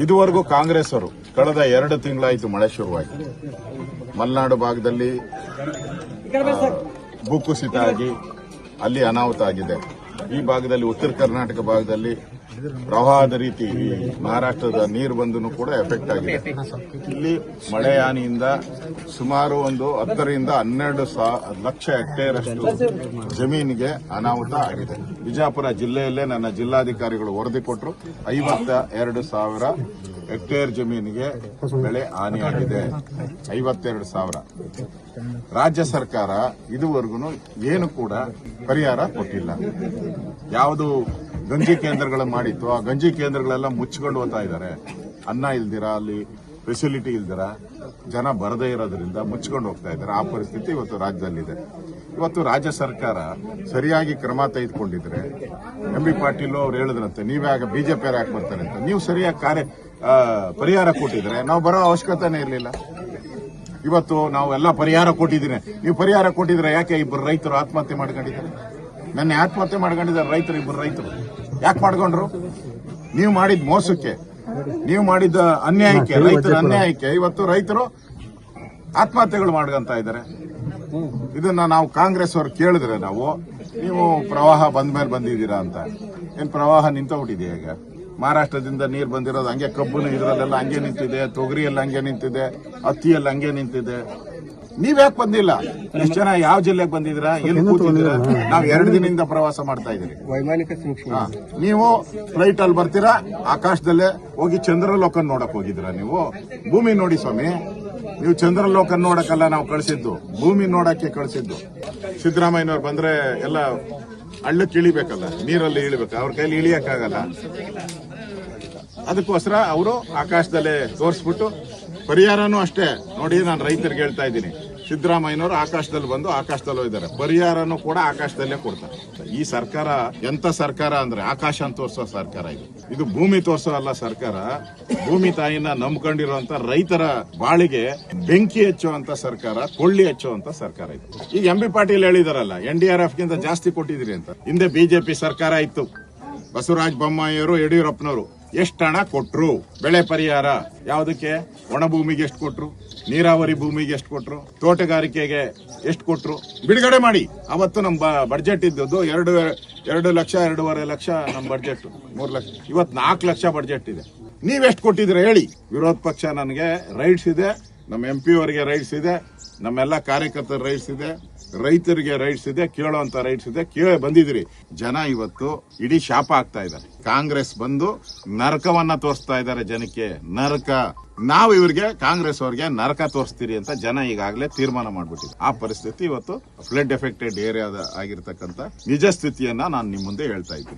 ಇದುವರೆಗೂ ಕಾಂಗ್ರೆಸ್ ಅವರು ಕಳೆದ 2 ತಿಂಗಳಾಯಿತು ಮಳೆ ಶುರುವಾಯಿತು. ಮಲೆನಾಡು ಭಾಗದಲ್ಲಿ ಭೂಕುಸಿತ ಆಗಿ ಅಲ್ಲಿ ಅನಾಹುತ ಆಗಿದೆ. ಈ ಭಾಗದಲ್ಲಿ ಉತ್ತರ ಕರ್ನಾಟಕ ಭಾಗದಲ್ಲಿ ಪ್ರವಾಹದ ರೀತಿ ಮಹಾರಾಷ್ಟ್ರದ ನೀರು ಬಂದು ಕೂಡ ಎಫೆಕ್ಟ್ ಆಗಿದೆ. ಇಲ್ಲಿ ಮಳೆ ಹಾನಿಯಿಂದ ಸುಮಾರು 10 ರಿಂದ 12 ಲಕ್ಷ ಹೆಕ್ಟೇರ್ ಅಷ್ಟು ಜಮೀನಿಗೆ ಅನಾಹುತ ಆಗಿದೆ. ಬಿಜಾಪುರ ಜಿಲ್ಲೆಯಲ್ಲೇ ನನ್ನ ಜಿಲ್ಲಾಧಿಕಾರಿಗಳು ವರದಿ ಕೊಟ್ಟರು. 52,000 ಹೆಕ್ಟೇರ್ ಜಮೀನಿಗೆ ಬೆಳೆ ಹಾನಿಯಾಗಿದೆ. 52,000. ರಾಜ್ಯ ಸರ್ಕಾರ ಇದುವರೆಗೂ ಏನು ಕೂಡ ಪರಿಹಾರ ಕೊಟ್ಟಿಲ್ಲ. ಯಾವುದು ಗಂಜಿ ಕೇಂದ್ರಗಳು ಮಾಡಿತ್ತು, ಆ ಗಂಜಿ ಕೇಂದ್ರಗಳೆಲ್ಲ ಮುಚ್ಚಿಕೊಂಡು ಹೋಗ್ತಾ ಇದ್ದಾರೆ. ಅನ್ನ ಇಲ್ದಿರ, ಅಲ್ಲಿ ಫೆಸಿಲಿಟಿ ಇಲ್ದಿರ, ಜನ ಬರದೇ ಇರೋದ್ರಿಂದ ಮುಚ್ಚಿಕೊಂಡು ಹೋಗ್ತಾ ಇದ್ದಾರೆ. ಆ ಪರಿಸ್ಥಿತಿ ಇವತ್ತು ರಾಜ್ಯದಲ್ಲಿದೆ. ಇವತ್ತು ರಾಜ್ಯ ಸರ್ಕಾರ ಸರಿಯಾಗಿ ಕ್ರಮ ತೆಗೆದುಕೊಂಡಿದ್ರೆ, ಎಂ.ಬಿ. ಪಾಟೀಲ್ ಅವರು ಹೇಳಿದ್ರಂತೆ, ನೀವ್ಯಾಗ ಬಿಜೆಪಿ ಯಾಕೆ ಬರ್ತಾರೆ ಅಂತ. ನೀವು ಸರಿಯಾಗಿ ಪರಿಹಾರ ಕೊಟ್ಟಿದ್ರೆ ನಾವು ಬರೋ ಅವಶ್ಯಕತೆನೇ ಇರಲಿಲ್ಲ. ಇವತ್ತು ನಾವು ಎಲ್ಲ ಪರಿಹಾರ ಕೊಟ್ಟಿದ್ದೀನಿ. ನೀವು ಪರಿಹಾರ ಕೊಟ್ಟಿದ್ರೆ ಯಾಕೆ ಇಬ್ಬರು ರೈತರು ಆತ್ಮಹತ್ಯೆ ಮಾಡ್ಕೊಂಡಿದ್ದಾರೆ? ನನ್ನ ಆತ್ಮಹತ್ಯೆ ಮಾಡ್ಕೊಂಡಿದ್ದಾರೆ ರೈತರು, ಇಬ್ಬರು ರೈತರು. ಯಾಕೆ ಮಾಡ್ಕೊಂಡ್ರು? ನೀವು ಮಾಡಿದ ಮೋಸಕ್ಕೆ, ನೀವು ಮಾಡಿದ ಅನ್ಯಾಯಕ್ಕೆ, ರೈತರ ಅನ್ಯಾಯಕ್ಕೆ ಇವತ್ತು ರೈತರು ಆತ್ಮಹತ್ಯೆಗಳು ಮಾಡ್ಕೊಂತ ಇದ್ದಾರೆ. ಇದನ್ನ ನಾವು ಕಾಂಗ್ರೆಸ್ ಅವರು ಕೇಳಿದ್ರೆ, ನೀವು ಪ್ರವಾಹ ಬಂದ ಮೇಲೆ ಬಂದಿದ್ದೀರಾ ಅಂತ. ಏನ್ ಪ್ರವಾಹ ನಿಂತೋಗ್ಬಿಟ್ಟಿದೆ? ಈಗ ಮಹಾರಾಷ್ಟ್ರದಿಂದ ನೀರು ಬಂದಿರೋದು ಹಂಗೆ, ಕಬ್ಬು ಇದರಲ್ಲೆಲ್ಲ ಹಂಗೆ ನಿಂತಿದೆ, ತೊಗರಿಯೆಲ್ಲ ಹಂಗೆ ನಿಂತಿದೆ, ಹತ್ತಿಯೆಲ್ಲ ಹಂಗೆ ನಿಂತಿದೆ. ನೀವ್ಯಾಕೆ ಬಂದಿಲ್ಲ? ಎಷ್ಟು ಜನ ಯಾವ ಜಿಲ್ಲೆಗೆ ಬಂದಿದ್ದೀರಾ? ಎಲ್ಲಿ ಕೂತಿದ್ದೀರಾ? ನಾವು 2 ದಿನದಿಂದ ಪ್ರವಾಸ ಮಾಡ್ತಾ ಇದ್ದೀವಿ. ವೈಮಾನಿಕ ಸಮೀಕ್ಷೆ ನೀವು ಫ್ಲೈಟ್ ಅಲ್ಲಿ ಬರ್ತೀರಾ, ಆಕಾಶದಲ್ಲೇ ಹೋಗಿ ಚಂದ್ರಲೋಕನ್ ನೋಡಕ್ ಹೋಗಿದ್ದೀರಾ? ನೀವು ಭೂಮಿ ನೋಡಿ ಸ್ವಾಮಿ. ನೀವು ಚಂದ್ರಲೋಕನ್ ನೋಡಕ್ಕಲ್ಲ ನಾವು ಕಳಿಸಿದ್ದು, ಭೂಮಿ ನೋಡಕ್ಕೆ ಕಳಿಸಿದ್ದು. ಸಿದ್ದರಾಮಯ್ಯನವ್ರು ಬಂದ್ರೆ ಎಲ್ಲ ಹಳ್ಳಕ್ಕೆ ಇಳಿಬೇಕಲ್ಲ, ನೀರಲ್ಲಿ ಇಳಿಬೇಕು. ಅವ್ರ ಕೈಲಿ ಇಳಿಯಕ್ಕಾಗಲ್ಲ. ಅದಕ್ಕೋಸ್ಕರ ಅವರು ಆಕಾಶದಲ್ಲೇ ತೋರಿಸ್ಬಿಟ್ಟು ಪರಿಹಾರನೂ ಅಷ್ಟೇ ನೋಡಿ. ನಾನು ರೈತರಿಗೆ ಹೇಳ್ತಾ ಇದ್ದೀನಿ, ಸಿದ್ದರಾಮಯ್ಯನವರು ಆಕಾಶದಲ್ಲಿ ಬಂದು ಆಕಾಶದಲ್ಲೂ ಇದ್ದಾರೆ, ಪರಿಹಾರನೂ ಕೂಡ ಆಕಾಶದಲ್ಲೇ ಕೊಡ್ತಾರೆ. ಈ ಸರ್ಕಾರ ಎಂತ ಸರ್ಕಾರ ಅಂದ್ರೆ ಆಕಾಶ ಅಂತ ತೋರಿಸೋ ಸರ್ಕಾರ ಇದು ಭೂಮಿ ತೋರಿಸೋ ಅಲ್ಲ ಸರ್ಕಾರ. ಭೂಮಿ ತಾಯಿನ ನಂಬ್ಕೊಂಡಿರುವಂತ ರೈತರ ಬಾಳಿಗೆ ಬೆಂಕಿ ಹಚ್ಚುವಂತ ಸರ್ಕಾರ, ಕೊಳ್ಳಿ ಹಚ್ಚುವಂತ ಸರ್ಕಾರ ಇದು. ಈಗ ಎಂ.ಬಿ. ಪಾಟೀಲ್ ಹೇಳಿದಾರಲ್ಲ, NDRF ಗಿಂತ ಜಾಸ್ತಿ ಕೊಟ್ಟಿದ್ರಿ ಅಂತ. ಹಿಂದೆ ಬಿಜೆಪಿ ಸರ್ಕಾರ ಇತ್ತು, ಬಸವರಾಜ ಬೊಮ್ಮಾಯಿಯವರು, ಯಡಿಯೂರಪ್ಪನವರು ಎಷ್ಟು ಹಣ ಕೊಟ್ರು? ಬೆಳೆ ಪರಿಹಾರ ಯಾವುದಕ್ಕೆ? ಒಣ ಭೂಮಿಗೆ ಎಷ್ಟು ಕೊಟ್ರು? ನೀರಾವರಿ ಭೂಮಿಗೆ ಎಷ್ಟು ಕೊಟ್ರು? ತೋಟಗಾರಿಕೆಗೆ ಎಷ್ಟು ಕೊಟ್ರು? ಬಿಡುಗಡೆ ಮಾಡಿ. ಅವತ್ತು ನಮ್ಮ ಬಡ್ಜೆಟ್ ಇದ್ದದ್ದು 2 ಲಕ್ಷ 2.5 ಲಕ್ಷ ನಮ್ಮ ಬಡ್ಜೆಟ್, 3 ಲಕ್ಷ. ಇವತ್ತು 4 ಲಕ್ಷ ಬಡ್ಜೆಟ್ ಇದೆ. ನೀವೆಷ್ಟು ಕೊಟ್ಟಿದ್ರೆ ಹೇಳಿ? ವಿರೋಧ ಪಕ್ಷ ನನಗೆ ರೈಟ್ಸ್ ಇದೆ, ನಮ್ಮ MP ಅವರಿಗೆ ರೈಟ್ಸ್ ಇದೆ, ನಮ್ಮೆಲ್ಲ ಕಾರ್ಯಕರ್ತರ ರೈಟ್ಸ್ ಇದೆ, ರೈತರಿಗೆ ರೈಟ್ಸ್ ಇದೆ, ಕೇಳುವಂತ ರೈಟ್ಸ್ ಇದೆ. ಕೇಳಿ ಬಂದಿದ್ರಿ. ಜನ ಇವತ್ತು ಇಡೀ ಶಾಪ ಆಗ್ತಾ ಇದ್ದಾರೆ. ಕಾಂಗ್ರೆಸ್ ಬಂದು ನರಕವನ್ನ ತೋರಿಸ್ತಾ ಇದ್ದಾರೆ ಜನಕ್ಕೆ. ನರಕ. ನಾವು ಇವ್ರಿಗೆ, ಕಾಂಗ್ರೆಸ್ ಅವ್ರಿಗೆ ನರಕ ತೋರಿಸ್ತೀರಿ ಅಂತ ಜನ ಈಗಾಗಲೇ ತೀರ್ಮಾನ ಮಾಡ್ಬಿಟ್ಟಿದೆ. ಆ ಪರಿಸ್ಥಿತಿ ಇವತ್ತು ಫ್ಲಡ್ ಎಫೆಕ್ಟೆಡ್ ಏರಿಯಾದ ಆಗಿರ್ತಕ್ಕಂಥ ನಿಜ ಸ್ಥಿತಿಯನ್ನ ನಾನು ನಿಮ್ಮ ಮುಂದೆ ಹೇಳ್ತಾ ಇದ್ದೀನಿ.